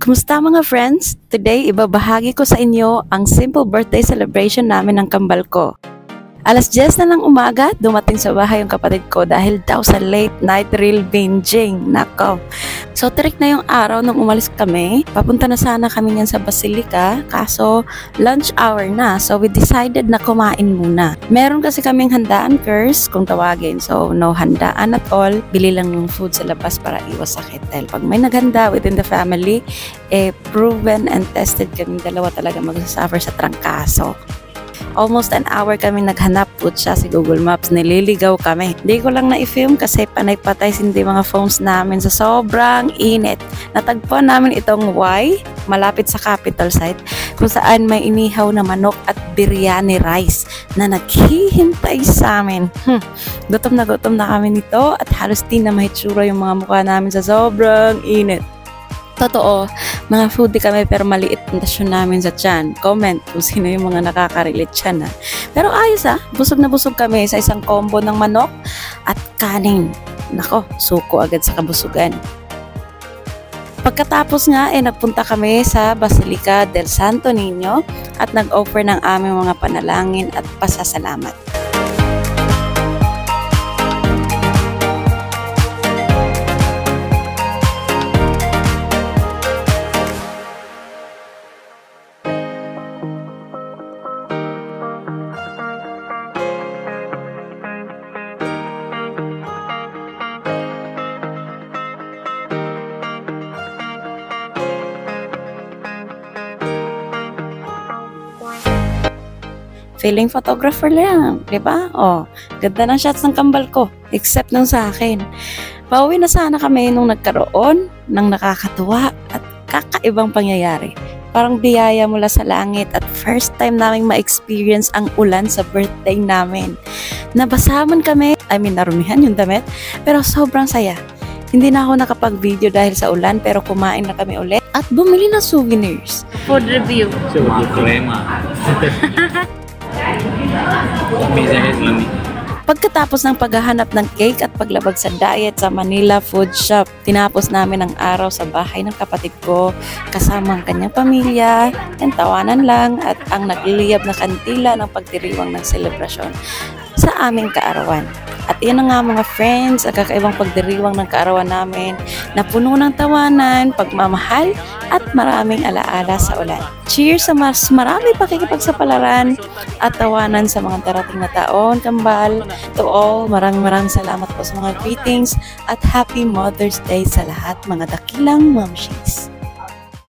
Kumusta mga friends? Today, ibabahagi ko sa inyo ang simple birthday celebration namin ng kambal ko. Alas 10 na ng umaga, dumating sa bahay yung kapatid ko dahil daw sa late night reel binging. Nako. So, tirik na yung araw nung umalis kami. Papunta na sana kami niyan sa Basilica, kaso lunch hour na. So, we decided na kumain muna. Meron kasi kaming handaan, curse, kung tawagin. So, no handaan at all. Bili lang ng food sa labas para iwas sakit. Dahil pag may naghanda within the family, proven and tested kami dalawa talaga magsasuffer sa trangkaso. Almost an hour kami naghanap, put siya si Google Maps, nililigaw kami. Hindi ko lang na-film kasi panay-patay sindi mga phones namin sa sobrang init. Natagpuan namin itong Y, malapit sa capital site, kung saan may inihaw na manok at biryani rice na naghihintay sa amin. Gutom na kami nito at halos di na mahitsura yung mga mukha namin sa sobrang init. Totoo, mga foodie kami pero maliit ang tasyon namin sa tiyan. Comment kung sino yung mga nakaka-relate tiyan. Pero ayos busog na busog kami sa isang combo ng manok at kanin. Nako, suko agad sa kabusugan. Pagkatapos nga nagpunta kami sa Basilica del Santo Niño at nag-offer ng aming mga panalangin at pasasalamat. Feeling photographer lang, di ba? Oh, ganda ng shots ng kambal ko, except nung sa akin. Pauwi na sana kami nung nagkaroon ng nakakatuwa at kakaibang pangyayari. Parang biyaya mula sa langit at first time naming ma-experience ang ulan sa birthday namin. Nabasaman kami, narumihan yung damit, pero sobrang saya. Hindi na ako nakapag-video dahil sa ulan pero kumain na kami ulit at bumili ng souvenirs. Food review. Pagkatapos ng paghahanap ng cake at paglabag sa diet sa Manila Food Shop, tinapos namin ang araw sa bahay ng kapatid ko kasama ang kanyang pamilya, and tawanan lang at ang nagliliyab na kantila ng pagdiriwang ng selebrasyon sa aming kaarawan. At iyan na nga mga friends, ang kakaibang pagdiriwang ng kaarawan namin na puno ng tawanan, pagmamahal at maraming alaala sa ulan. Cheers sa mas marami pakikipagsapalaran at tawanan sa mga darating na taon, kambal. To all, maraming salamat po sa mga greetings at Happy Mother's Day sa lahat mga dakilang mamshis.